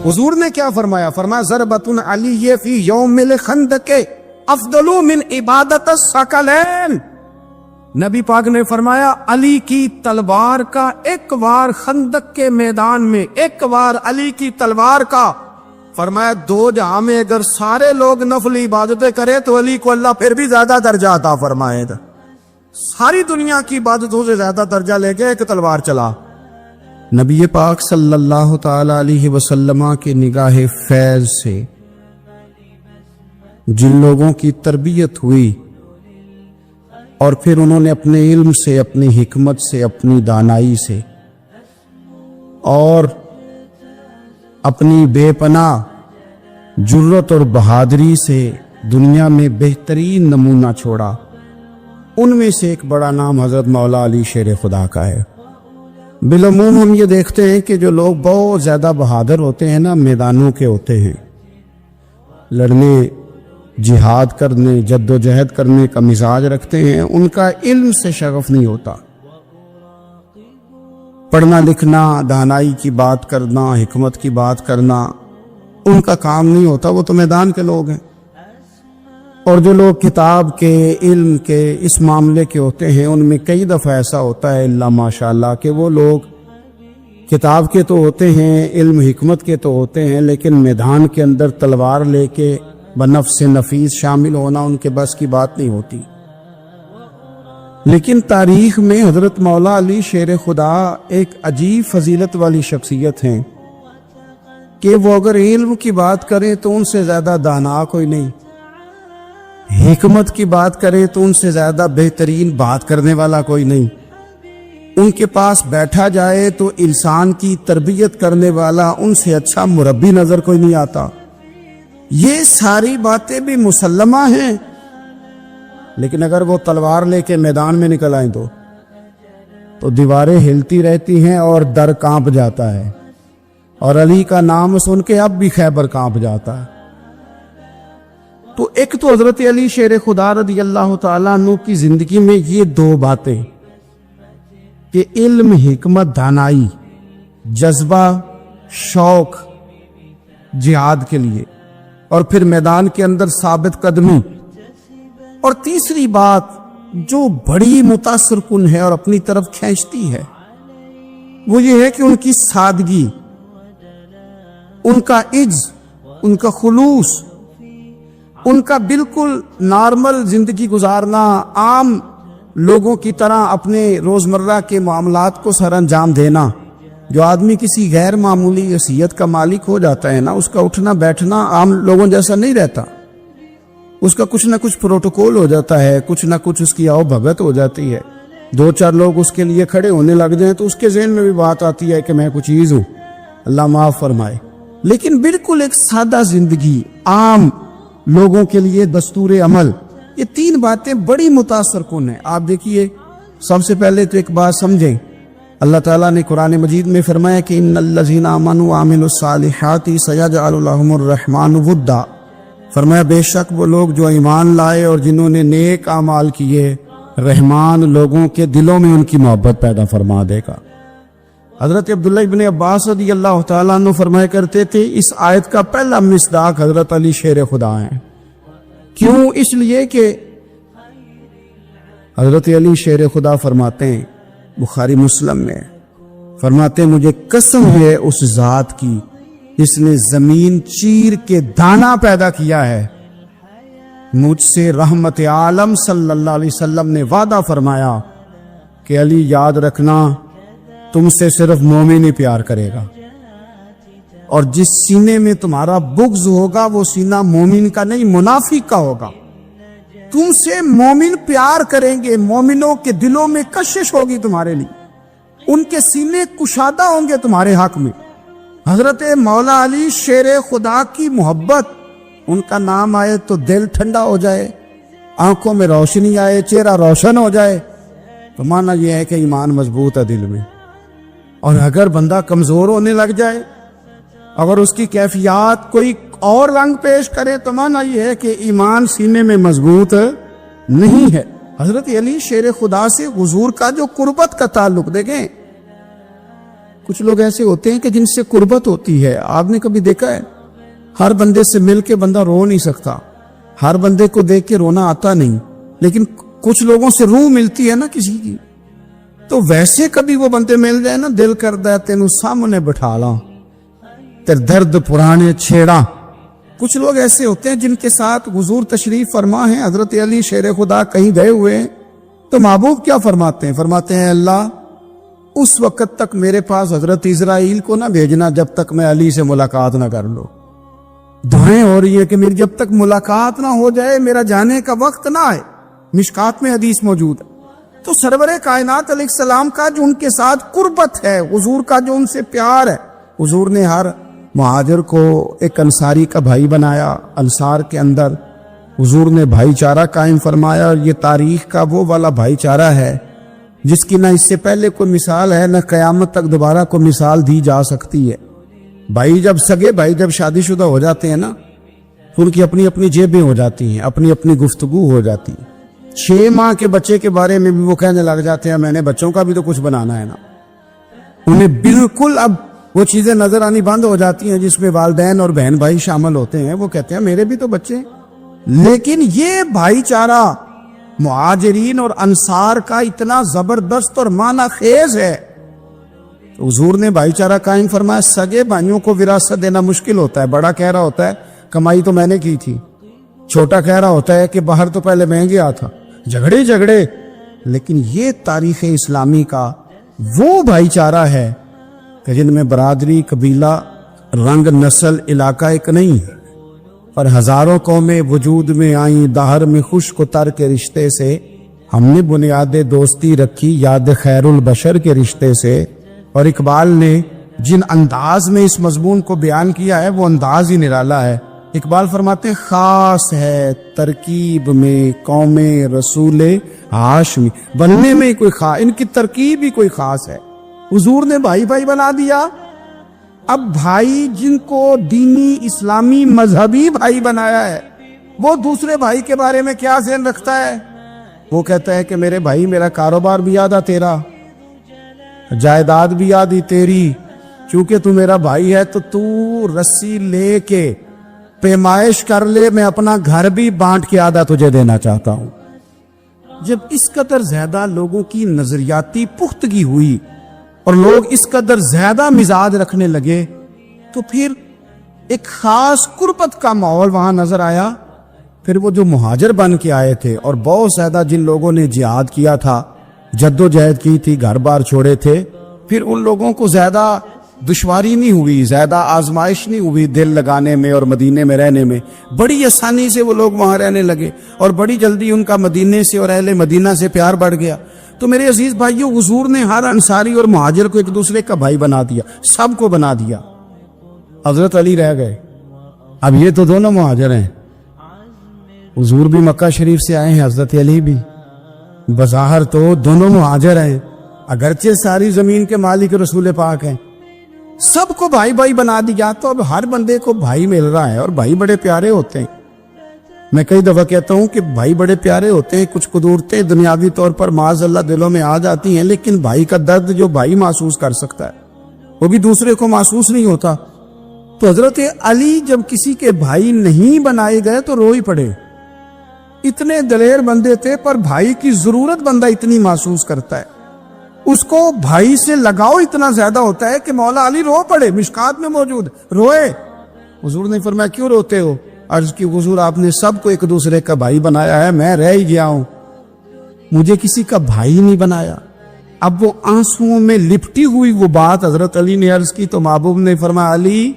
حضور نے کیا فرمایا؟ فرمایا ضربۃ علی فی یوم الخندق افضل من عبادت الثقلین۔ نبی پاک نے فرمایا علی کی تلوار کا ایک وار خندق کے میدان میں، ایک وار علی کی تلوار کا، فرمایا دو جہاں میں اگر سارے لوگ نفل عبادتیں کرے تو علی کو اللہ پھر بھی زیادہ درجہ عطا فرمائے گا۔ ساری دنیا کی عبادتوں سے زیادہ درجہ لے کے ایک تلوار چلا۔ نبی پاک صلی اللہ تعالی علیہ وسلم کی نگاہ فیض سے جن لوگوں کی تربیت ہوئی اور پھر انہوں نے اپنے علم سے، اپنی حکمت سے، اپنی دانائی سے اور اپنی بے پناہ جرت اور بہادری سے دنیا میں بہترین نمونہ چھوڑا، ان میں سے ایک بڑا نام حضرت مولا علی شیر خدا کا ہے۔ بالعموم ہم یہ دیکھتے ہیں کہ جو لوگ بہت زیادہ بہادر ہوتے ہیں نا، میدانوں کے ہوتے ہیں، لڑنے، جہاد کرنے، جد و جہد کرنے کا مزاج رکھتے ہیں، ان کا علم سے شغف نہیں ہوتا، پڑھنا لکھنا، دانائی کی بات کرنا، حکمت کی بات کرنا ان کا کام نہیں ہوتا، وہ تو میدان کے لوگ ہیں۔ اور جو لوگ کتاب کے، علم کے، اس معاملے کے ہوتے ہیں، ان میں کئی دفعہ ایسا ہوتا ہے اللہ ماشاءاللہ کہ وہ لوگ کتاب کے تو ہوتے ہیں، علم حکمت کے تو ہوتے ہیں، لیکن میدان کے اندر تلوار لے کے بنفس نفیس شامل ہونا ان کے بس کی بات نہیں ہوتی۔ لیکن تاریخ میں حضرت مولا علی شیر خدا ایک عجیب فضیلت والی شخصیت ہیں کہ وہ اگر علم کی بات کریں تو ان سے زیادہ دانا کوئی نہیں، حکمت کی بات کریں تو ان سے زیادہ بہترین بات کرنے والا کوئی نہیں، ان کے پاس بیٹھا جائے تو انسان کی تربیت کرنے والا ان سے اچھا مربی نظر کوئی نہیں آتا۔ یہ ساری باتیں بھی مسلمہ ہیں، لیکن اگر وہ تلوار لے کے میدان میں نکل آئیں تو دیواریں ہلتی رہتی ہیں اور در کانپ جاتا ہے، اور علی کا نام سن کے اب بھی خیبر کانپ جاتا ہے۔ تو ایک تو حضرت علی شیر خدا رضی اللہ تعالیٰ عنہ کی زندگی میں یہ دو باتیں کہ علم، حکمت، دانائی، جذبہ، شوق جہاد کے لیے، اور پھر میدان کے اندر ثابت قدمی، اور تیسری بات جو بڑی متاثر کن ہے اور اپنی طرف کھینچتی ہے وہ یہ ہے کہ ان کی سادگی، ان کا عجز، ان کا خلوص، ان کا بالکل نارمل زندگی گزارنا، عام لوگوں کی طرح اپنے روزمرہ کے معاملات کو سر انجام دینا۔ جو آدمی کسی غیر معمولی حیثیت کا مالک ہو جاتا ہے نا، اس کا اٹھنا بیٹھنا عام لوگوں جیسا نہیں رہتا، اس کا کچھ نہ کچھ پروٹوکول ہو جاتا ہے، کچھ نہ کچھ اس کی آؤ بھگت ہو جاتی ہے، دو چار لوگ اس کے لیے کھڑے ہونے لگ جائیں تو اس کے ذہن میں بھی بات آتی ہے کہ میں کچھ چیز ہوں، اللہ معاف فرمائے۔ لیکن بالکل ایک سادہ زندگی، عام لوگوں کے لیے دستور عمل، یہ تین باتیں بڑی متاثر کن ہیں۔ آپ دیکھیے، سب سے پہلے تو ایک بات سمجھیں، اللہ تعالیٰ نے قرآن مجید میں فرمایا کہ ان الذین آمنوا وعملوا الصالحات سیجعل لهم الرحمن ودا، فرمایا بے شک وہ لوگ جو ایمان لائے اور جنہوں نے نیک اعمال کیے، رحمان لوگوں کے دلوں میں ان کی محبت پیدا فرما دے گا۔ حضرت عبداللہ ابن عباس رضی اللہ تعالیٰ عنہ فرمایا کرتے تھے اس آیت کا پہلا مصداق حضرت علی شیر خدا ہیں۔ کیوں؟ اس لیے کہ حضرت علی شیر خدا فرماتے ہیں، بخاری مسلم میں فرماتے ہیں، مجھے قسم ہے اس ذات کی جس نے زمین چیر کے دانا پیدا کیا ہے، مجھ سے رحمت عالم صلی اللہ علیہ وسلم نے وعدہ فرمایا کہ علی یاد رکھنا تم سے صرف مومن ہی پیار کرے گا، اور جس سینے میں تمہارا بغض ہوگا وہ سینہ مومن کا نہیں منافق کا ہوگا۔ تم سے مومن پیار کریں گے، مومنوں کے دلوں میں کشش ہوگی تمہارے لیے، ان کے سینے کشادہ ہوں گے تمہارے حق میں۔ حضرت مولا علی شیر خدا کی محبت، ان کا نام آئے تو دل ٹھنڈا ہو جائے، آنکھوں میں روشنی آئے، چہرہ روشن ہو جائے، تو مانا یہ ہے کہ ایمان مضبوط ہے دل میں۔ اور اگر بندہ کمزور ہونے لگ جائے، اگر اس کی کیفیات کوئی اور رنگ پیش کرے، تو مانا یہ ہے کہ ایمان سینے میں مضبوط نہیں ہے۔ حضرت علی شیر خدا سے حضور کا جو قربت کا تعلق دیکھیں، کچھ لوگ ایسے ہوتے ہیں کہ جن سے قربت ہوتی ہے. آپ نے کبھی دیکھا ہے ہر بندے سے مل کے بندہ رو نہیں سکتا, ہر بندے کو دیکھ کے رونا آتا نہیں, لیکن کچھ لوگوں سے روح ملتی ہے نا کسی کی, تو ویسے کبھی وہ بندے مل جائے نا, دل کرتا ہے تینوں سامنے بٹھا لاں تیر درد پرانے چھیڑا. کچھ لوگ ایسے ہوتے ہیں جن کے ساتھ حضور تشریف فرما ہے, حضرت علی شیر خدا کہیں گئے ہوئے ہیں, تو محبوب کیا فرماتے ہیں؟ فرماتے ہیں اللہ اس وقت تک میرے پاس حضرت اسرائیل کو نہ بھیجنا جب تک میں علی سے ملاقات نہ کر لوں. دعائیں ہو رہی ہے کہ میری جب تک ملاقات نہ ہو جائے میرا جانے کا وقت نہ آئے. مشکات میں حدیث موجود ہے. تو سرور کائنات علیہ السلام کا جو ان کے ساتھ قربت ہے, حضور کا جو ان سے پیار ہے, حضور نے ہر مہاجر کو ایک انصاری کا بھائی بنایا. انصار کے اندر حضور نے بھائی چارہ قائم فرمایا, اور یہ تاریخ کا وہ والا بھائی چارہ ہے جس کی نہ اس سے پہلے کوئی مثال ہے, نہ قیامت تک دوبارہ کوئی مثال دی جا سکتی ہے. بھائی جب سگے بھائی جب شادی شدہ ہو جاتے ہیں نا, ان کی اپنی اپنی جیبیں ہو جاتی ہیں, اپنی اپنی گفتگو ہو جاتی ہے. 6 ماہ کے بچے کے بارے میں بھی وہ کہنے لگ جاتے ہیں میں نے بچوں کا بھی تو کچھ بنانا ہے نا. انہیں بالکل اب وہ چیزیں نظر آنی بند ہو جاتی ہیں جس میں والدین اور بہن بھائی شامل ہوتے ہیں. وہ کہتے ہیں میرے بھی تو بچے ہیں. لیکن یہ بھائی چارہ مہاجرین اور انصار کا اتنا زبردست اور معنی خیز ہے, حضور نے بھائی چارہ قائم فرمایا. سگے بھائیوں کو وراثت دینا مشکل ہوتا ہے. بڑا کہہ رہا ہوتا ہے کمائی تو میں نے کی تھی, چھوٹا کہہ رہا ہوتا ہے کہ باہر تو پہلے میں گیا تھا, جھگڑے. لیکن یہ تاریخ اسلامی کا وہ بھائی چارہ ہے کہ جن میں برادری, قبیلہ, رنگ, نسل, علاقہ ایک نہیں ہے, اور ہزاروں قومیں وجود میں آئیں دہر میں خشک و تر کے رشتے سے. ہم نے بنیاد دوستی رکھی یاد خیر البشر کے رشتے سے. اور اقبال نے جن انداز میں اس مضمون کو بیان کیا ہے وہ انداز ہی نرالا ہے. اقبال فرماتے ہیں خاص ہے ترکیب میں قوم رسول ہاشمی, بننے میں کوئی خاص, ان کی ترکیب ہی کوئی خاص ہے. حضور نے بھائی بھائی بنا دیا. اب بھائی جن کو دینی اسلامی مذہبی بھائی بنایا ہے, وہ دوسرے بھائی کے بارے میں کیا ذہن رکھتا ہے؟ وہ کہتا ہے کہ میرے بھائی میرا کاروبار بھی یاد ہے تیرا, جائیداد بھی یاد ہی تیری, چونکہ تو میرا بھائی ہے تو تو رسی لے کے پیمائش کر لے, میں اپنا گھر بھی بانٹ کے آدھا تجھے دینا چاہتا ہوں. جب اس قدر زیادہ لوگوں کی نظریاتی پختگی ہوئی اور لوگ اس قدر زیادہ مزاج رکھنے لگے, تو پھر ایک خاص قربت کا ماحول وہاں نظر آیا. پھر وہ جو مہاجر بن کے آئے تھے اور بہت زیادہ جن لوگوں نے جہاد کیا تھا, جد و جہد کی تھی, گھر بار چھوڑے تھے, پھر ان لوگوں کو زیادہ دشواری نہیں ہوئی, زیادہ آزمائش نہیں ہوئی دل لگانے میں اور مدینے میں رہنے میں. بڑی آسانی سے وہ لوگ وہاں رہنے لگے اور بڑی جلدی ان کا مدینے سے اور اہل مدینہ سے پیار بڑھ گیا. تو میرے عزیز بھائیو, حضور نے ہر انصاری اور مہاجر کو ایک دوسرے کا بھائی بنا دیا, سب کو بنا دیا. حضرت علی رہ گئے, اب یہ تو دونوں مہاجر ہیں. حضور بھی مکہ شریف سے آئے ہیں, حضرت علی بھی. بظاہر تو دونوں مہاجر ہیں, اگرچہ ساری زمین کے مالک رسول پاک ہیں. سب کو بھائی بھائی بنا دیا. تو اب ہر بندے کو بھائی مل رہا ہے, اور بھائی بڑے پیارے ہوتے ہیں. میں کئی دفعہ کہتا ہوں کہ بھائی بڑے پیارے ہوتے ہیں. کچھ قدورتیں دنیاوی طور پر معاذ اللہ دلوں میں آ جاتی ہیں, لیکن بھائی کا درد جو بھائی محسوس کر سکتا ہے وہ بھی دوسرے کو محسوس نہیں ہوتا. تو حضرت علی جب کسی کے بھائی نہیں بنائے گئے تو رو ہی پڑے. اتنے دلیر بندے تھے, پر بھائی کی ضرورت بندہ اتنی محسوس کرتا ہے, اس کو بھائی سے لگاؤ اتنا زیادہ ہوتا ہے کہ مولا علی رو پڑے. مشکات میں موجود, روئے. حضور نے فرمایا کیوں روتے ہو؟ عرض کی حضور آپ نے سب کو ایک دوسرے کا بھائی بنایا ہے, میں رہ ہی گیا ہوں, مجھے کسی کا بھائی نہیں بنایا. اب وہ آنسوؤں میں لپٹی ہوئی وہ بات حضرت علی نے عرض کی, تو محبوب نے فرمایا علی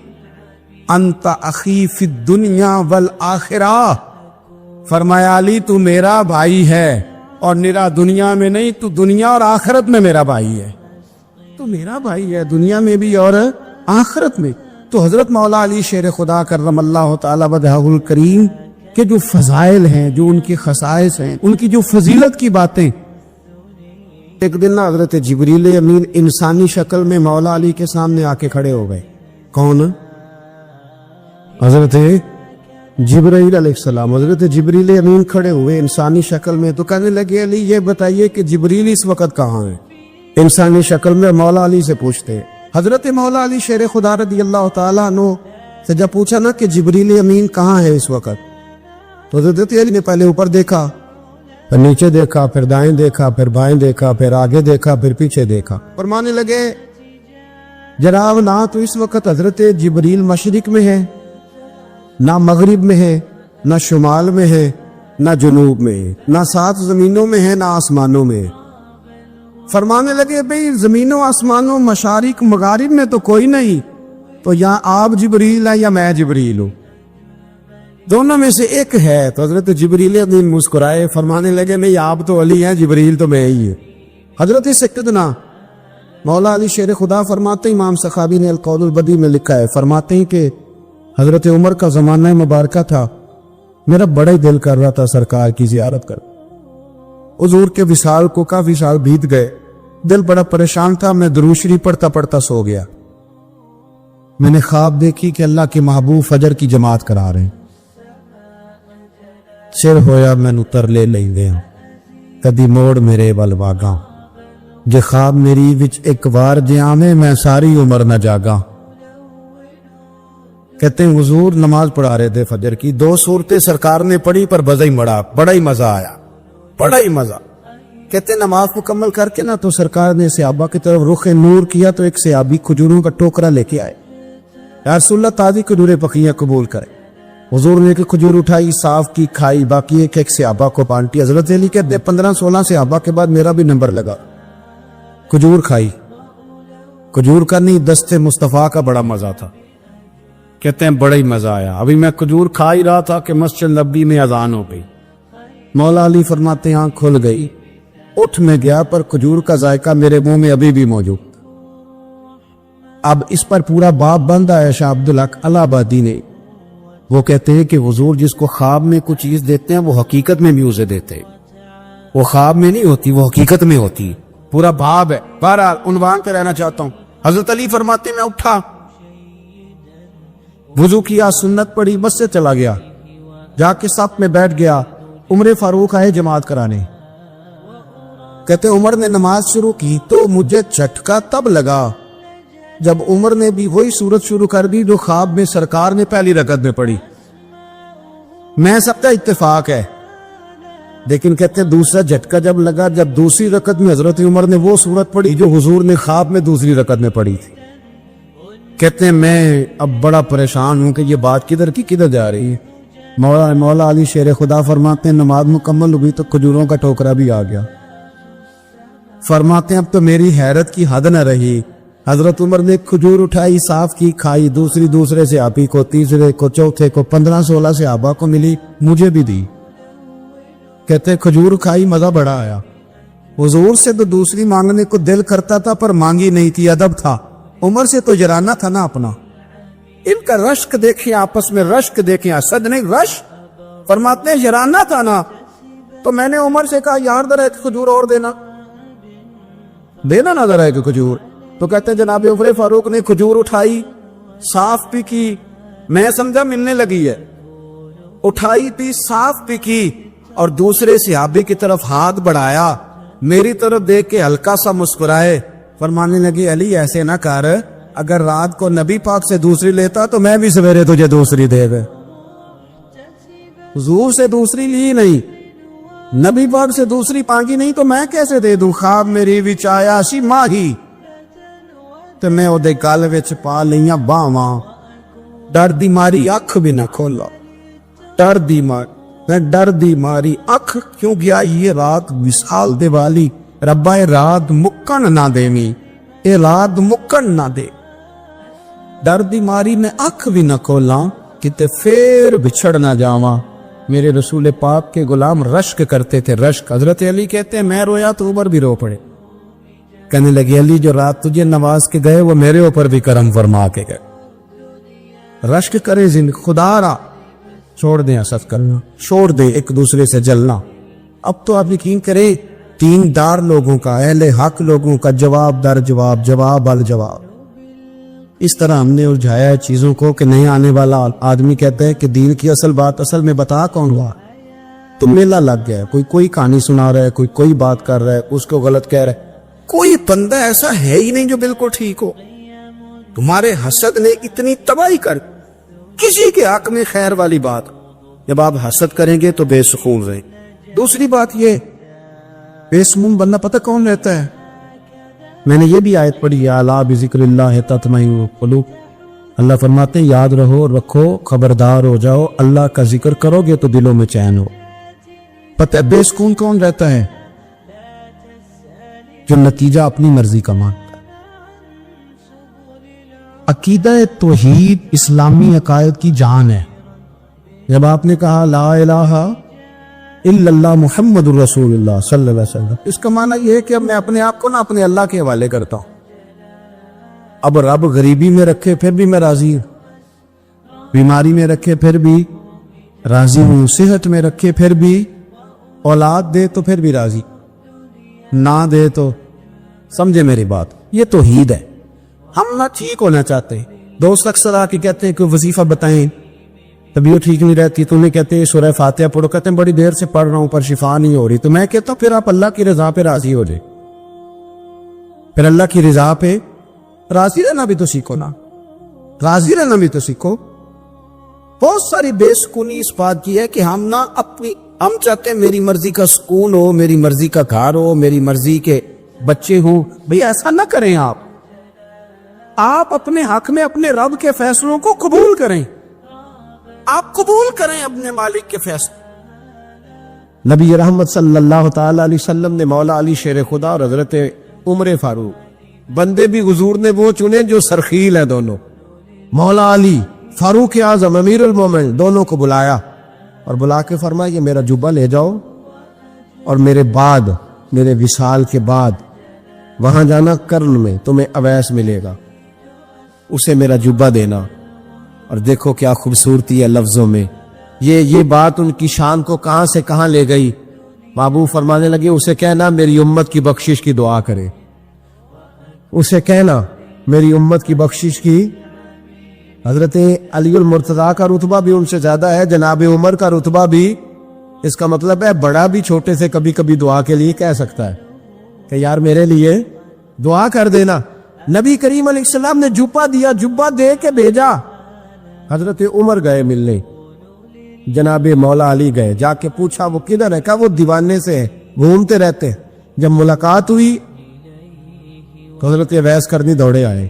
انت اخی فی الدنیا والآخرہ. فرمایا علی تو میرا بھائی ہے, اور نرا دنیا میں نہیں, تو دنیا اور آخرت میں میرا بھائی ہے. تو میرا بھائی ہے دنیا میں بھی اور آخرت میں. تو حضرت مولا علی شیر خدا کرم اللہ تعالی وجہہ الکریم کے جو فضائل ہیں, جو ان کی خصائص ہیں, ان کی جو فضیلت کی باتیں. ایک دن نا حضرت جبریل امین انسانی شکل میں مولا علی کے سامنے آ کے کھڑے ہو گئے. کون؟ حضرت جبرائیل علیہ السلام. حضرت جبریل امین کھڑے ہوئے انسانی شکل میں, تو کہنے لگے علی یہ بتائیے کہ جبریل اس وقت کہاں ہے؟ انسانی شکل میں مولا علی سے پوچھتے. حضرت مولا علی شیر خدا رضی اللہ تعالیٰ عنہ سے جب پوچھا نا کہ جبریل امین کہاں ہے اس وقت، تو حضرت علی نے پہلے اوپر دیکھا، پھر نیچے دیکھا، پھر دائیں دیکھا، پھر بائیں دیکھا، پھر آگے دیکھا، پھر پیچھے دیکھا، فرمانے لگے جناب نہ تو اس وقت حضرت جبریل مشرق میں ہے، نہ مغرب میں ہے، نہ شمال میں ہے، نہ جنوب میں ہے، نہ 7 زمینوں میں ہے، نہ آسمانوں میں ہے۔ فرمانے لگے بھئی زمینوں آسمانوں مشارق مغارب میں تو کوئی نہیں، تو یا آپ جبریل ہے یا میں جبریل ہوں، دونوں میں سے ایک ہے۔ تو حضرت جبریل امین مسکرائے، فرمانے لگے نہیں آپ تو علی ہیں، جبریل تو میں ہی ہے۔ حضرت سیدنا مولا علی شیر خدا فرماتے ہیں، امام سخاوی نے القول البدیع میں لکھا ہے، فرماتے ہیں کہ حضرت عمر کا زمانہ مبارکہ تھا، میرا بڑا ہی دل کر رہا تھا سرکار کی زیارت کر۔ حضور کے وصال کو کافی سال بیت گئے، دل بڑا پریشان تھا، میں درود شریف پڑھتا پڑھتا سو گیا۔ میں نے خواب دیکھی کہ اللہ کے محبوب فجر کی جماعت کرا رہے ہیں، سر ہویا میں نتر لے لئی گیا، کدی موڑ میرے ول واگاں، جے خواب میری وچ ایک وار جے آویں میں ساری عمر نہ جاگاں۔ کہتے ہیں حضور نماز پڑھا رہے تھے فجر کی، 2 سورتیں سرکار نے پڑھی پر بزا ہی مڑا، بڑا ہی مزہ آیا، بڑا ہی مزہ۔ کہتے ہیں نماز مکمل کر کے نا تو سرکار نے صحابہ کی طرف رخ نور کیا تو ایک صحابی کھجوروں کا ٹوکرا لے کے آئے، یا رسول اللہ تازی کھجوریں پکیاں قبول کرے۔ حضور نے ایک کھجور اٹھائی، صاف کی، کھائی، باقی ایک صحابہ کو بانٹی۔ حضرت علی کہتے 15-16 صحابہ کے بعد میرا بھی نمبر لگا، کھجور کھائی، کھجور کا نہیں دست مصطفیٰ کا بڑا مزہ تھا۔ کہتے ہیں بڑا ہی مزہ آیا، ابھی میں کھجور کھا ہی رہا تھا کہ مسجد نبوی میں اذان ہو گئی۔ مولا علی فرماتے ہیں آنکھ کھل گئی، اٹھ میں گیا پر کھجور کا ذائقہ میرے منہ میں ابھی بھی موجود۔ اب اس پر پورا باب بند ہے شاہ عبدالحق الہ آبادی نے، وہ کہتے ہیں کہ حضور جس کو خواب میں کچھ چیز دیتے ہیں وہ حقیقت میں بھی اسے دیتے ہیں، وہ خواب میں نہیں ہوتی، وہ حقیقت میں ہوتی۔ پورا باب ہے، بہرحال عنوان پہ رہنا چاہتا ہوں۔ حضرت علی فرماتے ہیں میں اٹھا، وضو کیا، سنت پڑھی، بس سے چلا گیا، جا کے صف میں بیٹھ گیا۔ عمر فاروق آئے جماعت کرانے، کہتے عمر نے نماز شروع کی تو مجھے جھٹکا تب لگا جب عمر نے بھی وہی سورت شروع کر دی جو خواب میں سرکار نے پہلی رکعت میں پڑھی۔ میں سب کا اتفاق ہے، لیکن کہتے ہیں دوسرا جھٹکا جب لگا جب دوسری رکعت میں حضرت عمر نے وہ سورت پڑھی جو حضور نے خواب میں دوسری رکعت میں پڑھی تھی۔ کہتے ہیں میں اب بڑا پریشان ہوں کہ یہ بات کدھر کی کدھر جا رہی ہے۔ مولا علی شیر خدا فرماتے ہیں نماز مکمل ہوئی تو کھجوروں کا ٹوکرا بھی آ گیا۔ فرماتے ہیں اب تو میری حیرت کی حد نہ رہی، حضرت عمر نے کھجور اٹھائی، صاف کی، کھائی، دوسرے صحابی کو، تیسرے کو، چوتھے کو، 15-16 صحابہ کو ملی، مجھے بھی دی۔ کہتے ہیں کھجور کھائی، مزہ بڑا آیا۔ حضور سے تو دوسری مانگنے کو دل کرتا تھا پر مانگی نہیں تھی، ادب تھا۔ عمر سے تو جرانا تھا نا اپنا۔ ان کا رشک دیکھیں، آپس میں رشک دیکھیں، اسد نہیں رش۔ فرماتے ہیں جرانا تھا نا، تو میں نے عمر سے کہا یار ذرا ایک کھجور اور دینا نا ذرا ایک کھجور۔ تو کہتے ہیں جناب عمر فاروق نے کھجور اٹھائی، صاف بھی کی، میں سمجھا ملنے لگی ہے، اٹھائی بھی، صاف بھی کی، اور دوسرے صحابی کی طرف ہاتھ بڑھایا، میری طرف دیکھ کے ہلکا سا مسکرائے، فرمانے لگی علی ایسے نہ کر، اگر رات کو نبی پاک سے دوسری لیتا تو میں بھی سویرے تجھے دوسری دے دے۔ حضور سے دوسری لی نہیں، نبی پاک سے دوسری مانگی نہیں تو میں کیسے دے دوں؟ خواب میری وچ آیا سی ماہی تو میں وہ دے گل وچ پا لئیاں باواں، ڈر دی ماری اکھ بھی نہ کھولا، ڈر دی ماری اکھ کیوں گیا یہ رات وصال دے والی، ربا اے رات مکن نہ دیویں، اے رات مکن نہ دے، ڈر دی ماری میں اکھ بھی نہ کھولاں کتے پھر بچھڑ نہ جاواں۔ میرے رسول پاک کے غلام رشک کرتے تھے، رشک۔ حضرت علی کہتے ہیں میں رویا تو عمر بھی رو پڑے، کہنے لگے علی جو رات تجھے نواز کے گئے وہ میرے اوپر بھی کرم فرما کے گئے۔ رشک کرے زندگی، خدا را چھوڑ دیں حسد کرنا، چھوڑ دیں ایک دوسرے سے جلنا۔ اب تو آپ یقین کریں دیندار لوگوں کا، اہل حق لوگوں کا جواب در جواب، جواب الجواب، اس طرح ہم نے الجھایا ہے چیزوں کو کہ نہیں آنے والا آدمی کہتا ہے کہ دین کی اصل بات اصل میں بتا کون ہوا، تو میلہ لگ گیا ہے، کوئی کہانی سنا رہا ہے، کوئی بات کر رہا ہے، اس کو غلط کہہ رہا ہے، کوئی بندہ ایسا ہے ہی نہیں جو بالکل ٹھیک ہو۔ تمہارے حسد نے اتنی تباہی کر کسی کے حق میں خیر والی بات، جب آپ حسد کریں گے تو بے سکون رہیں۔ دوسری بات یہ، بے سکون بندہ پتہ کون رہتا ہے؟ میں نے یہ بھی آیت پڑھی، الا بذکر اللہ تطمئن القلوب، اللہ فرماتے ہیں یاد رہو، رکھو، خبردار ہو جاؤ، اللہ کا ذکر کرو گے تو دلوں میں چین ہو۔ پتہ بے سکون کون رہتا ہے؟ جو نتیجہ اپنی مرضی کا مانتا ہے۔ عقیدہ توحید اسلامی عقائد کی جان ہے۔ جب آپ نے کہا لا الہ الا اللہ محمد الرسول اللہ صلی اللہ علیہ وسلم، اس کا معنی یہ ہے کہ اب میں اپنے آپ کو نہ اپنے اللہ کے حوالے کرتا ہوں۔ اب رب غریبی میں رکھے پھر بھی میں راضی ہوں، بیماری میں رکھے پھر بھی راضی ہوں، صحت میں رکھے پھر بھی، اولاد دے تو پھر بھی راضی، نہ دے تو، سمجھے میری بات، یہ توحید ہے۔ ہم نہ ٹھیک ہونا چاہتے، دوست اکثر آ کے کہتے ہیں کہ وظیفہ بتائیں، طبیعت ٹھیک نہیں رہتی، تو انہیں کہتے ہیں سورہ فاتحہ پڑھو، کہتے ہیں بڑی دیر سے پڑھ رہا ہوں پر شفا نہیں ہو رہی، تو میں کہتا ہوں پھر آپ اللہ کی رضا پہ راضی ہو جائے، پھر اللہ کی رضا پہ راضی رہنا بھی تو سیکھو نا، راضی رہنا بھی تو سیکھو۔ بہت ساری بے سکونی اس بات کی ہے کہ ہم نہ ہم چاہتے ہیں میری مرضی کا سکون ہو، میری مرضی کا گھر ہو، میری مرضی کے بچے ہوں۔ بھئی ایسا نہ کریں، آپ اپنے حق میں اپنے رب کے فیصلوں کو قبول کریں، آپ قبول کریں اپنے مالک کے فیصلے۔ نبی رحمت صلی اللہ تعالی علیہ وسلم نے مولا علی شیر خدا اور حضرت عمر فاروق، بندے بھی حضور نے وہ چنے جو سرخیل ہیں دونوں، مولا علی فاروق اعظم امیر المومنین، دونوں کو بلایا اور بلا کے فرمایا یہ میرا جبہ لے جاؤ اور میرے بعد، میرے وصال کے بعد وہاں جانا کرن میں تمہیں اویس ملے گا، اسے میرا جبہ دینا۔ اور دیکھو کیا خوبصورتی ہے لفظوں میں، یہ بات ان کی شان کو کہاں سے کہاں لے گئی۔ محبوب فرمانے لگے اسے کہنا میری امت کی بخشش کی دعا کرے، اسے کہنا میری امت کی بخشش کی۔ حضرت علی المرتضیٰ کا رتبہ بھی ان سے زیادہ ہے، جناب عمر کا رتبہ بھی، اس کا مطلب ہے بڑا بھی چھوٹے سے کبھی کبھی دعا کے لیے کہہ سکتا ہے کہ یار میرے لیے دعا کر دینا۔ نبی کریم علیہ السلام نے جبہ دیا، جبہ دے کے بھیجا، حضرت عمر گئے ملنے، جناب مولا علی گئے، جا کے پوچھا وہ کدھر ہے، کہا وہ دیوانے سے ہے، گھومتے رہتے۔ جب ملاقات ہوئی تو حضرت اویس کرنی دوڑے آئے،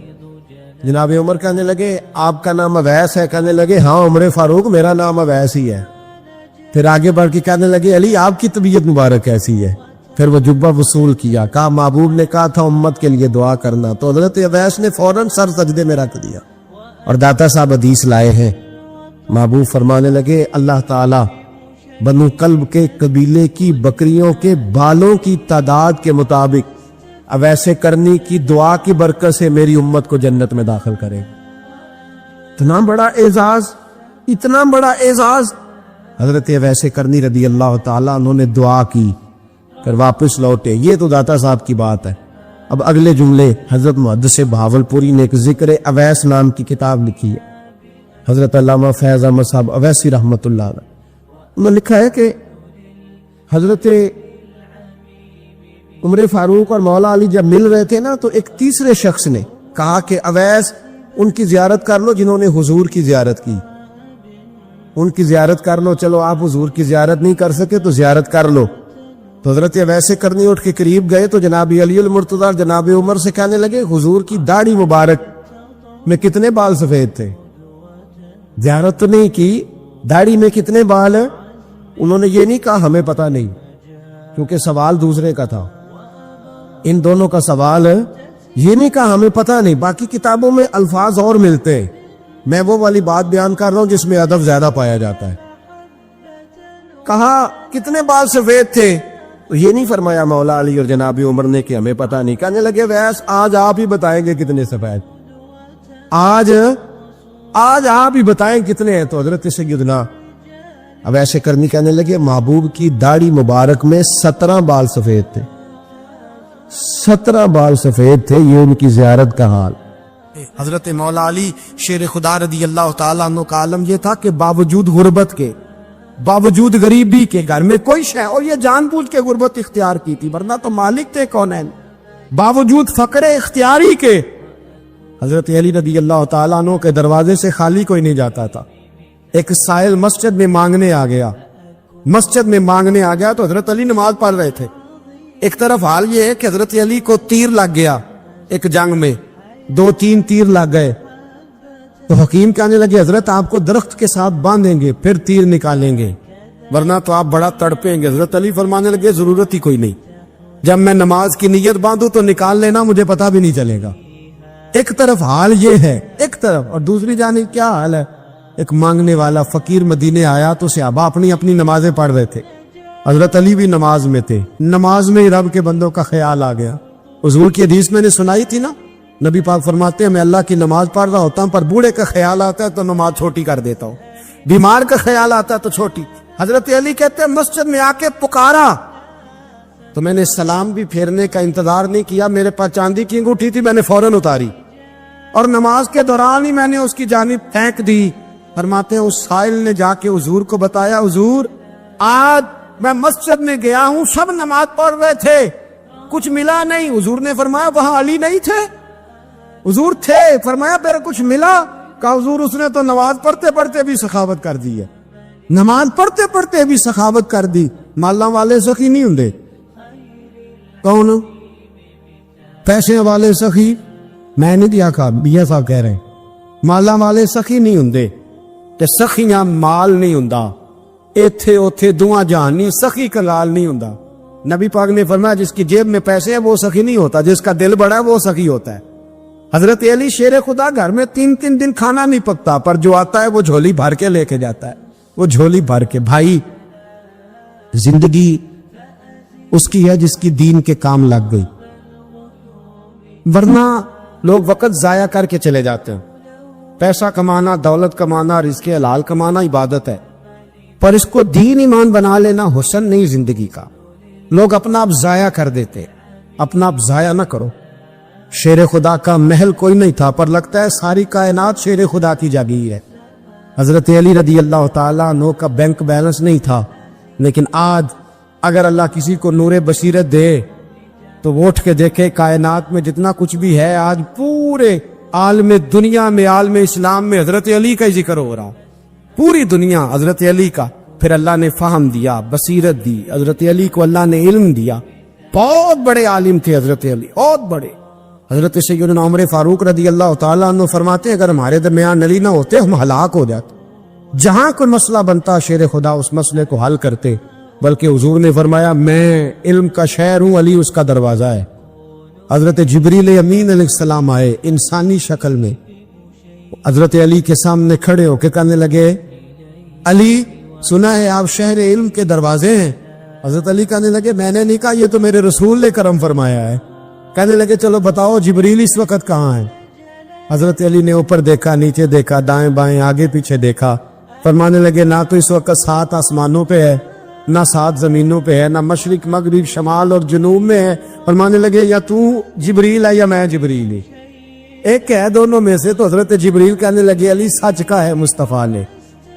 جناب عمر کہنے لگے آپ کا نام اویس ہے؟ کہنے لگے ہاں عمر فاروق میرا نام اویس ہی ہے۔ پھر آگے بڑھ کے کہنے لگے علی آپ کی طبیعت مبارک کیسی ہے؟ پھر وہ جبہ وصول کیا، کہا محبوب نے کہا تھا امت کے لیے دعا کرنا، تو حضرت اویس نے فوراً سر سجدے میں رکھ دیا۔ اور داتا صاحب حدیث لائے ہیں، محبوب فرمانے لگے اللہ تعالی بنو کلب کے قبیلے کی بکریوں کے بالوں کی تعداد کے مطابق اویس کرنی کی دعا کی برکت سے میری امت کو جنت میں داخل کرے۔ اتنا بڑا اعزاز، اتنا بڑا اعزاز۔ حضرت اویس کرنی رضی اللہ تعالیٰ انہوں نے دعا کی، پھر واپس لوٹے۔ یہ تو داتا صاحب کی بات ہے۔ اب اگلے جملے حضرت محدث بہاولپوری نے ایک ذکر اویس نام کی کتاب لکھی ہے، حضرت علامہ فیض احمد صاحب اویسی رحمۃ اللہ علیہ، انہوں نے لکھا ہے کہ حضرت عمر فاروق اور مولا علی جب مل رہے تھے نا تو ایک تیسرے شخص نے کہا کہ اویس ان کی زیارت کر لو جنہوں نے حضور کی زیارت کی، ان کی زیارت کر لو، چلو آپ حضور کی زیارت نہیں کر سکے تو زیارت کر لو۔ تو حضرت اویس کرنی اٹھ کے قریب گئے تو جناب علی المرتضیٰ جناب عمر سے کہنے لگے حضور کی داڑھی مبارک میں کتنے بال سفید تھے؟ زیارت تو نہیں کی، داڑھی میں کتنے بال ہیں؟ انہوں نے یہ نہیں کہا ہمیں پتہ نہیں، کیونکہ سوال دوسرے کا تھا، ان دونوں کا سوال ہے، یہ نہیں کہا ہمیں پتہ نہیں۔ باقی کتابوں میں الفاظ اور ملتے ہیں، میں وہ والی بات بیان کر رہا ہوں جس میں ادب زیادہ پایا جاتا ہے۔ کہا کتنے بال سفید تھے؟ تو یہ نہیں فرمایا مولا علی اور جناب عمر نے کہ ہمیں پتہ نہیں، کہنے لگے ویس آج آپ ہی بتائیں گے کتنے سفید، آج آپ ہی بتائیں کتنے ہیں۔ تو حضرت سیدنا اویس کرنی کہنے لگے محبوب کی داڑھی مبارک میں 17 بال سفید تھے، 17 بال سفید تھے، یہ ان کی زیارت کا حال۔ حضرت مولا علی شیر خدا رضی اللہ تعالیٰ عنہ کا عالم یہ تھا کہ باوجود غربت کے، باوجود غریبی کے، گھر میں کوئی شے، اور یہ جان بوجھ کے غربت اختیار کی تھی ورنہ تو مالک تھے کونین، باوجود فقر اختیاری کے حضرت علی رضی اللہ تعالیٰ عنہ کے دروازے سے خالی کوئی نہیں جاتا تھا. ایک سائل مسجد میں مانگنے آ گیا تو حضرت علی نماز پڑھ رہے تھے. ایک طرف حال یہ ہے کہ حضرت علی کو تیر لگ گیا ایک جنگ میں, 2-3 تیر لگ گئے. تو حکیم کہنے لگے حضرت آپ کو درخت کے ساتھ باندھیں گے پھر تیر نکالیں گے, ورنہ تو آپ بڑا تڑپیں گے. حضرت علی فرمانے لگے ضرورت ہی کوئی نہیں, جب میں نماز کی نیت باندھوں تو نکال لینا, مجھے پتا بھی نہیں چلے گا. ایک طرف حال یہ ہے, ایک طرف, اور دوسری جانب کیا حال ہے, ایک مانگنے والا فقیر مدینے آیا تو صحابہ اپنی اپنی نمازیں پڑھ رہے تھے. حضرت علی بھی نماز میں تھے. نماز میں ہی رب کے بندوں کا خیال آ گیا. حضور کی حدیث میں نے سنائی تھی نا, نبی پاک فرماتے ہیں میں اللہ کی نماز پڑھ رہا ہوتا ہوں پر بوڑھے کا خیال آتا ہے تو نماز چھوٹی کر دیتا ہوں, بیمار کا خیال آتا ہے تو چھوٹی. حضرت علی کہتے ہیں مسجد میں آ کے پکارا تو میں نے سلام بھی پھیرنے کا انتظار نہیں کیا, میرے پاس چاندی کی انگوٹھی تھی, میں نے فوراً اتاری اور نماز کے دوران ہی میں نے اس کی جانب پھینک دی. فرماتے ہیں اس سائل نے جا کے حضور کو بتایا, حضور آج میں مسجد میں گیا ہوں, سب نماز پڑھ رہے تھے, کچھ ملا نہیں. حضور نے فرمایا وہاں علی نہیں تھے؟ حضور تھے. فرمایا میرا کچھ ملا؟ کہا حضور اس نے تو نماز پڑھتے پڑھتے بھی سخاوت کر دی ہے, نماز پڑھتے پڑھتے بھی سخاوت کر دی. مالاں والے سخی نہیں ہوندے. کون پیسے والے سخی؟ میں نہیں دیا کہا, میاں صاحب کہہ رہے ہیں مالاں والے سخی نہیں ہوندے تے سخیاں مال نہیں ہوندا. ایتھے اوتھے دعا جہان نہیں, سخی کنگال نہیں ہوندا. نبی پاک نے فرمایا جس کی جیب میں پیسے ہیں وہ سخی نہیں ہوتا, جس کا دل بڑا ہے وہ سخی ہوتا ہے. حضرت علی شیر خدا گھر میں 3 دن کھانا نہیں پکتا, پر جو آتا ہے وہ جھولی بھر کے لے کے جاتا ہے, وہ جھولی بھر کے. بھائی زندگی اس کی ہے جس کی دین کے کام لگ گئی, ورنہ لوگ وقت ضائع کر کے چلے جاتے ہیں. پیسہ کمانا, دولت کمانا, رزق حلال کمانا عبادت ہے, پر اس کو دین ایمان بنا لینا حسن نہیں زندگی کا. لوگ اپنا آپ ضائع کر دیتے, اپنا آپ ضائع نہ کرو. شیر خدا کا محل کوئی نہیں تھا, پر لگتا ہے ساری کائنات شیر خدا کی جاگیر ہے. حضرت علی رضی اللہ تعالیٰ عنہ کا بینک بیلنس نہیں تھا, لیکن آج اگر اللہ کسی کو نور بصیرت دے تو وہ اٹھ کے دیکھے کائنات میں جتنا کچھ بھی ہے, آج پورے عالم دنیا میں, عالم اسلام میں حضرت علی کا ہی ذکر ہو رہا. پوری دنیا حضرت علی کا. پھر اللہ نے فہم دیا, بصیرت دی, حضرت علی کو اللہ نے علم دیا. بہت بڑے عالم تھے حضرت علی, بہت بڑے. حضرت سیدنا عمر فاروق رضی اللہ تعالیٰ عنہ فرماتے ہیں اگر ہمارے درمیان علی نہ ہوتے ہم ہلاک ہو جاتے. جہاں کوئی مسئلہ بنتا شیر خدا اس مسئلے کو حل کرتے, بلکہ حضور نے فرمایا میں علم کا شہر ہوں, علی اس کا دروازہ ہے. حضرت جبریل امین علیہ السلام آئے انسانی شکل میں, حضرت علی کے سامنے کھڑے ہو کے کہنے لگے علی سنا ہے آپ شہر علم کے دروازے ہیں. حضرت علی کہنے لگے میں نے نہیں کہا, یہ تو میرے رسول نے کرم فرمایا ہے. کہنے لگے چلو بتاؤ جبریل اس وقت کہاں ہے؟ حضرت علی نے اوپر دیکھا, نیچے دیکھا, دائیں بائیں, آگے پیچھے دیکھا. فرمانے لگے نہ تو اس وقت 7 آسمانوں پہ ہے, نہ 7 زمینوں پہ ہے, نہ مشرق مغرب شمال اور جنوب میں ہے. فرمانے لگے یا تو جبریل ہے یا میں جبریل ہی, ایک ہے دونوں میں سے. تو حضرت جبریل کہنے لگے علی سچ کا ہے مصطفیٰ نے,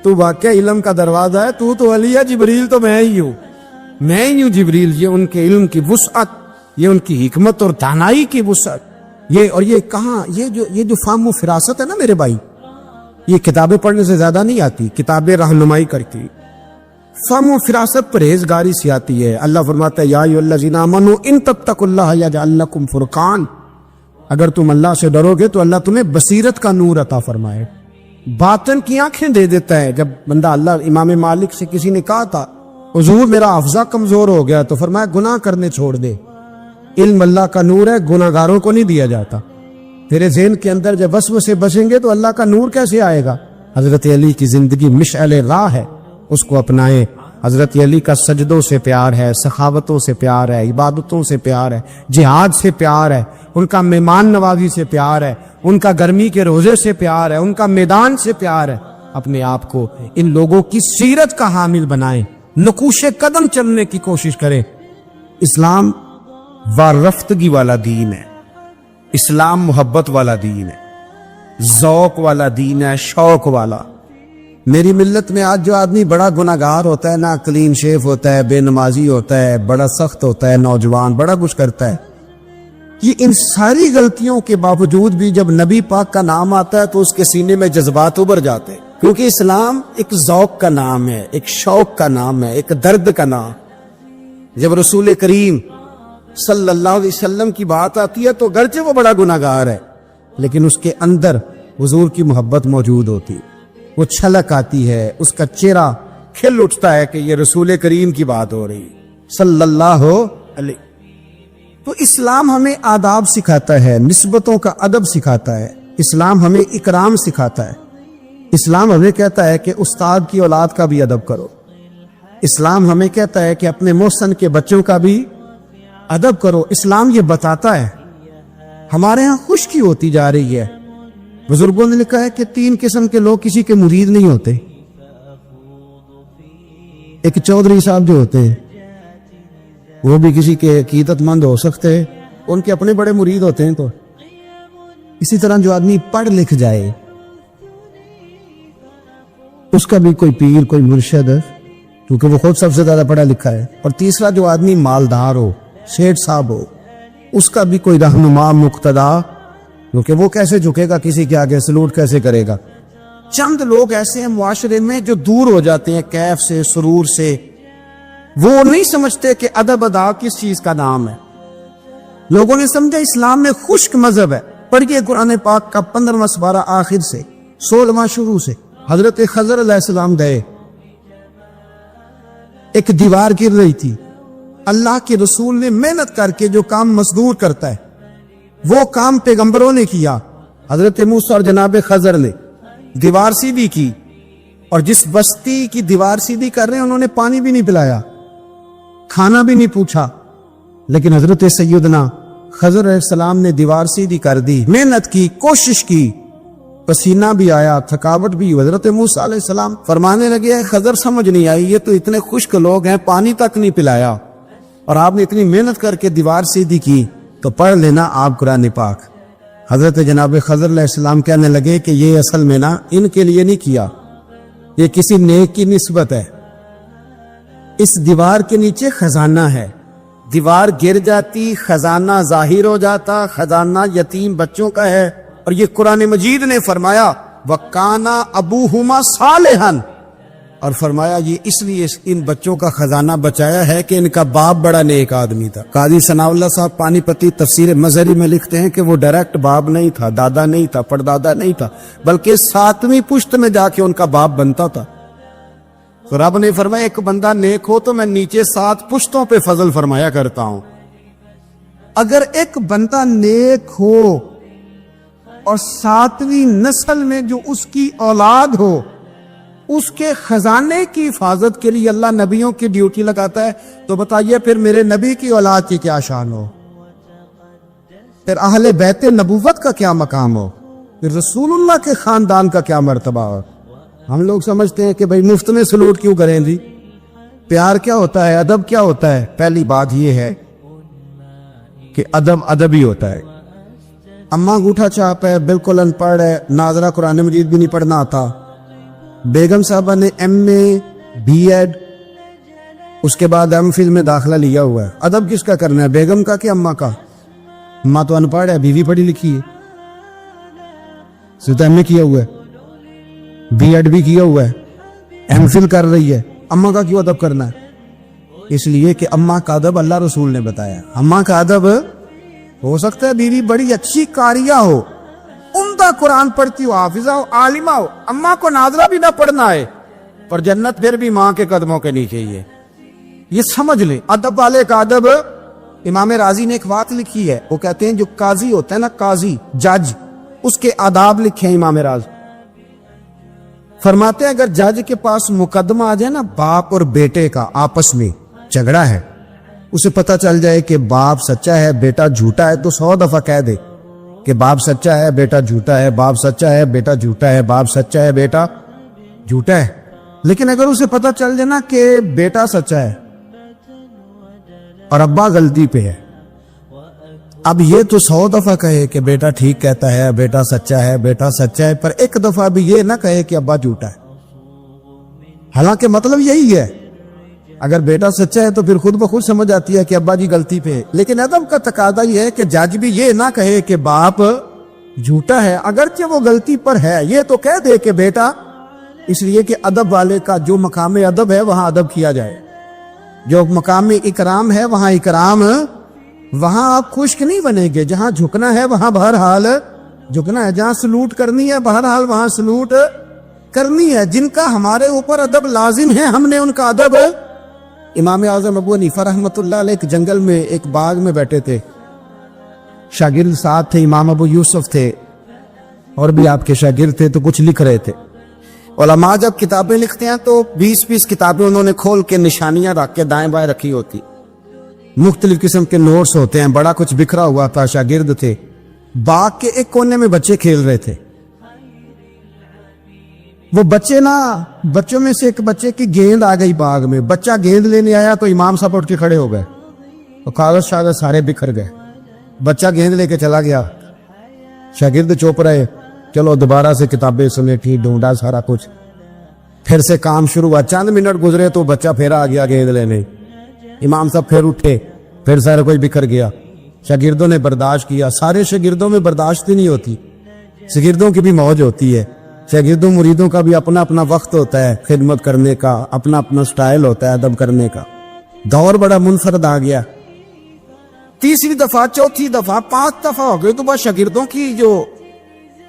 تو واقعہ علم کا دروازہ ہے, تو علی ہے, جبریل تو میں ہی ہوں, میں ہی ہوں جبریل. یہ ان کے علم کی وسعت, یہ ان کی حکمت اور دانائی کی وسعت. یہ اور یہ کہاں, یہ جو فہم و فراست ہے نا میرے بھائی, یہ کتابیں پڑھنے سے زیادہ نہیں آتی, کتابیں رہنمائی کرتی. فہم و فراست پرہیزگاری سے آتی ہے. اللہ فرماتا ہے یا ایھا الذین آمنوا ان تتقوا اللہ یجعل لکم فرقان, اگر تم اللہ سے ڈرو گے تو اللہ تمہیں بصیرت کا نور عطا فرمائے, باطن کی آنکھیں دے دیتا ہے. جب بندہ اللہ, امام مالک سے کسی نے کہا تھا حضور میرا حافظہ کمزور ہو گیا, تو فرمایا گناہ کرنے چھوڑ دے, علم اللہ کا نور ہے, گناہ گاروں کو نہیں دیا جاتا. تیرے ذہن کے اندر جب وسوسے بسیں گے تو اللہ کا نور کیسے آئے گا؟ حضرت علی کی زندگی مشعل راہ ہے, اس کو اپنائیں. حضرت علی کا سجدوں سے پیار ہے, سخاوتوں سے پیار ہے, عبادتوں سے پیار ہے, جہاد سے پیار ہے, ان کا مہمان نوازی سے پیار ہے, ان کا گرمی کے روزے سے پیار ہے, ان کا میدان سے پیار ہے. اپنے آپ کو ان لوگوں کی سیرت کا حامل بنائیں, نقوش قدم چلنے کی کوشش کریں. اسلام وارفتگی والا دین ہے, اسلام محبت والا دین ہے, ذوق والا دین ہے, شوق والا. میری ملت میں آج جو آدمی بڑا گناہگار ہوتا ہے نا, کلین شیف ہوتا ہے, بے نمازی ہوتا ہے, بڑا سخت ہوتا ہے, نوجوان بڑا کچھ کرتا ہے, کہ ان ساری غلطیوں کے باوجود بھی جب نبی پاک کا نام آتا ہے تو اس کے سینے میں جذبات ابھر جاتے ہیں، کیونکہ اسلام ایک ذوق کا نام ہے، ایک شوق کا نام ہے، ایک درد کا نام۔ جب رسول کریم صلی اللہ علیہ وسلم کی بات آتی ہے تو گرچہ وہ بڑا گناہگار ہے لیکن اس کے اندر حضور کی محبت موجود ہوتی، وہ چھلک آتی ہے، اس کا چہرہ کھل اٹھتا ہے کہ یہ رسول کریم کی بات ہو رہی صلی اللہ علیہ۔ تو اسلام ہمیں آداب سکھاتا ہے، نسبتوں کا ادب سکھاتا ہے، اسلام ہمیں اکرام سکھاتا ہے، اسلام ہمیں کہتا ہے کہ استاد کی اولاد کا بھی ادب کرو، اسلام ہمیں کہتا ہے کہ اپنے محسن کے بچوں کا بھی ادب کرو۔ اسلام یہ بتاتا ہے۔ ہمارے ہاں خشکی ہوتی جا رہی ہے، بزرگوں نے لکھا ہے کہ 3 قسم کے لوگ کسی کے مرید نہیں ہوتے۔ ایک چودھری صاحب جو ہوتے ہیں وہ بھی کسی کے عقیدت مند ہو سکتے ہیں، ان کے اپنے بڑے مرید ہوتے ہیں۔ تو اسی طرح جو آدمی پڑھ لکھ جائے اس کا بھی کوئی پیر، کوئی مرشد ہے، کیونکہ وہ خود سب سے زیادہ پڑھا لکھا ہے۔ اور تیسرا جو آدمی مالدار ہو، سیٹھ صاحب ہو، اس کا بھی کوئی رہنما، مقتدا، کیونکہ وہ کیسے جھکے گا کسی کے آگے، سلوٹ کیسے کرے گا۔ چند لوگ ایسے ہیں معاشرے میں جو دور ہو جاتے ہیں کیف سے، سرور سے، وہ نہیں سمجھتے کہ ادب ادا کس چیز کا نام ہے۔ لوگوں نے سمجھا اسلام میں خشک مذہب ہے، پڑھیے قرآن پاک کا 15واں سپارہ آخر سے 16واں شروع سے۔ حضرت خضر علیہ السلام گئے، ایک دیوار گر رہی تھی، اللہ کے رسول نے محنت کر کے جو کام مزدور کرتا ہے وہ کام پیغمبروں نے کیا۔ حضرت موسیٰ اور جناب خضر نے دیوار سیدھی کی، اور جس بستی کی دیوار سیدھی کر رہے ہیں انہوں نے پانی بھی نہیں پلایا، کھانا بھی نہیں پوچھا، لیکن حضرت سیدنا خضر علیہ السلام نے دیوار سیدھی کر دی، محنت کی، کوشش کی، پسینہ بھی آیا، تھکاوٹ بھی۔ حضرت موسیٰ علیہ السلام فرمانے لگے خضر سمجھ نہیں آئی، یہ تو اتنے خشک لوگ ہیں، پانی تک نہیں پلایا، اور آپ نے اتنی محنت کر کے دیوار سیدھی کی، تو پڑھ لینا آپ قرآن پاک۔ حضرت جناب خضر علیہ السلام کہنے لگے کہ یہ اصل میں نا ان کے لیے نہیں کیا، یہ کسی نیک کی نسبت ہے، اس دیوار کے نیچے خزانہ ہے، دیوار گر جاتی خزانہ ظاہر ہو جاتا، خزانہ یتیم بچوں کا ہے۔ اور یہ قرآن مجید نے فرمایا وَكَانَ أَبُوهُمَا صَالِحًا، اور فرمایا یہ اس لیے ان بچوں کا خزانہ بچایا ہے کہ ان کا باپ بڑا نیک آدمی تھا۔ قاضی ثناء اللہ صاحب پانی پتی تفسیر مظہری میں لکھتے ہیں کہ وہ ڈائریکٹ باپ نہیں تھا، دادا نہیں تھا، پردادا نہیں تھا، بلکہ 7ویں پشت میں جا کے ان کا باپ بنتا تھا۔ تو رب نے فرمایا ایک بندہ نیک ہو تو میں نیچے 7 پشتوں پہ فضل فرمایا کرتا ہوں۔ اگر ایک بندہ نیک ہو اور 7ویں نسل میں جو اس کی اولاد ہو، اس کے خزانے کی حفاظت کے لیے اللہ نبیوں کی ڈیوٹی لگاتا ہے، تو بتائیے پھر میرے نبی کی اولاد کی کیا شان ہو، پھر اہل بیت نبوت کا کیا مقام ہو، پھر رسول اللہ کے خاندان کا کیا مرتبہ ہو۔ ہم لوگ سمجھتے ہیں کہ بھئی مفت میں سلوٹ کیوں کریں جی، پیار کیا ہوتا ہے، ادب کیا ہوتا ہے۔ پہلی بات یہ ہے کہ ادب ہی ہوتا ہے۔ اماں انگوٹھا چھاپ ہے، بالکل ان پڑھ ہے، ناظرہ قرآن مجید بھی نہیں پڑھنا آتا، بیگم صاحبہ نے ایم اے بی ایڈ اس کے بعد ایم فل میں داخلہ لیا ہوا ہے، ادب کس کا کرنا ہے، بیگم کا کہ اماں کا؟ اماں تو ان پڑھ ہے، بیوی پڑھی لکھی ہے، صرف ایم اے کیا ہوا ہے، بی ایڈ بھی کیا ہوا ہے، ایم فل کر رہی ہے، اماں کا کیوں ادب کرنا ہے؟ اس لیے کہ اماں کا ادب اللہ رسول نے بتایا۔ اماں کا ادب ہو سکتا ہے بیوی بڑی اچھی قاریہ ہو، عمدہ قرآن پڑھتی ہو، حافظہ ہو، عالمہ ہو، اماں کو ناظرہ بھی نہ پڑھنا ہے، پر جنت پھر بھی ماں کے قدموں کے نیچے ہی ہے۔ یہ سمجھ لیں ادب والے کا ادب۔ امام راضی نے ایک بات لکھی ہے، وہ کہتے ہیں جو قاضی ہوتا ہے نا، قاضی جج، اس کے آداب لکھے ہیں امام راضی۔ فرماتے ہیں اگر جج کے پاس مقدمہ آ جائے نا باپ اور بیٹے کا آپس میں جھگڑا ہے، اسے پتہ چل جائے کہ باپ سچا ہے بیٹا جھوٹا ہے، تو 100 دفعہ کہہ دے کہ باپ سچا ہے بیٹا جھوٹا ہے، باپ سچا ہے بیٹا جھوٹا ہے، باپ سچا ہے بیٹا جھوٹا ہے۔ لیکن اگر اسے پتہ چل جائے نا کہ بیٹا سچا ہے اور ابا غلطی پہ ہے، اب یہ تو 100 دفعہ کہے کہ بیٹا ٹھیک کہتا ہے، بیٹا سچا ہے، بیٹا سچا ہے، پر ایک دفعہ بھی یہ نہ کہے کہ ابا جھوٹا ہے، حالانکہ مطلب یہی ہے۔ اگر بیٹا سچا ہے تو پھر خود بخود سمجھ آتی ہے کہ ابا جی غلطی پہ ہے. لیکن ادب کا تقاضا یہ ہے کہ جج بھی یہ نہ کہے کہ باپ جھوٹا ہے اگرچہ وہ غلطی پر ہے, یہ تو کہہ دے کہ بیٹا, اس لیے کہ ادب والے کا جو مقام ادب ہے وہاں ادب کیا جائے, جو مقام اکرام ہے وہاں اکرام, وہاں آپ خشک نہیں بنیں گے. جہاں جھکنا ہے وہاں بہرحال جھکنا ہے, جہاں سلوٹ کرنی ہے بہرحال وہاں سلوٹ کرنی ہے. جن کا ہمارے اوپر ادب لازم ہے ہم نے ان کا ادب. امام اعظم ابو حنیفہ رحمۃ اللہ علیہ ایک جنگل میں ایک باغ میں بیٹھے تھے, شاگرد ساتھ تھے, امام ابو یوسف تھے اور بھی آپ کے شاگرد تھے, تو کچھ لکھ رہے تھے. علماء جب کتابیں لکھتے ہیں تو 20 کتابیں انہوں نے کھول کے نشانیاں رکھ کے دائیں بائیں رکھی ہوتی, مختلف قسم کے نوٹس ہوتے ہیں, بڑا کچھ بکھرا ہوا تھا. شاگرد تھے, باغ کے ایک کونے میں بچے کھیل رہے تھے. وہ بچوں میں سے ایک بچے کی گیند آ گئی باغ میں, بچہ گیند لینے آیا تو امام صاحب اٹھ کے کھڑے ہو گئے, تو کاغذ سارے بکھر گئے. بچہ گیند لے کے چلا گیا, شاگرد چوپ رہے, چلو دوبارہ سے کتابیں سمیٹی, ڈھونڈا سارا کچھ, پھر سے کام شروع ہوا. چند منٹ گزرے تو بچہ پھر آ گیا گیند لینے. امام صاحب پھر اٹھے, پھر سارا کوئی بکھر گیا. شاگردوں نے برداشت کیا. سارے شاگردوں میں برداشت نہیں ہوتی, شاگردوں کی بھی موج ہوتی ہے. شاگردوں مریدوں کا بھی اپنا اپنا وقت ہوتا ہے خدمت کرنے کا, اپنا اپنا سٹائل ہوتا ہے ادب کرنے کا. دور بڑا منفرد آ گیا. تیسری دفعہ, چوتھی دفعہ, 5 دفعہ ہو گئی تو بس شاگردوں کی جو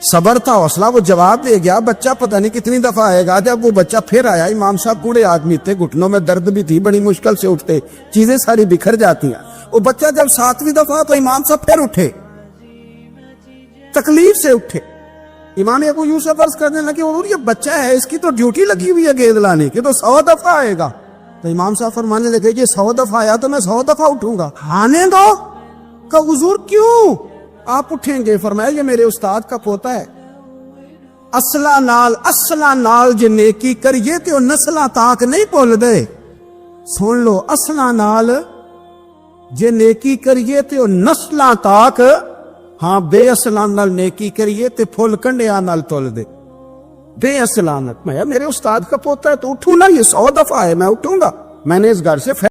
صبر تھا, حوصلہ, وہ جواب دے گیا. بچہ پتہ نہیں کتنی دفعہ آئے گا. جب وہ بچہ پھر آیا, امام صاحب بوڑھے آدمی تھے, گھٹنوں میں درد بھی تھی, بڑی مشکل سے اٹھتے, چیزیں ساری بکھر جاتی ہیں. وہ بچہ جب 7ویں دفعہ تو امام صاحب پھر اٹھے, تکلیف سے اٹھے. امام ابو یوسف عرض کرنے لگے, حضور یہ بچہ ہے, اس کی تو ڈیوٹی لگی ہوئی ہے گیند لانے کی, تو 100 دفعہ آئے گا. تو امام صاحب فرمانے لگے, یہ 100 دفعہ آیا تو میں 100 دفعہ اٹھوں گا, آنے دو. کہ حضور کیوں آپ اٹھیں گے؟ فرمایا یہ میرے استاد کا پوتا ہے. اصلا نال جے نیکی کریے تے او نسلاں تاک نہیں بھول دے. سن لو, اصلا نال جے نیکی کریے تے او نسلاں تاک, ہاں بے اصلاں نال نیکی کریے تے پھل کنڈیاں نال تول دے. بے اصلاں, میں میرے استاد کا پوتا ہے تو اٹھوں نا, یہ 100 دفعہ ہے, میں اٹھوں گا. میں نے اس گھر سے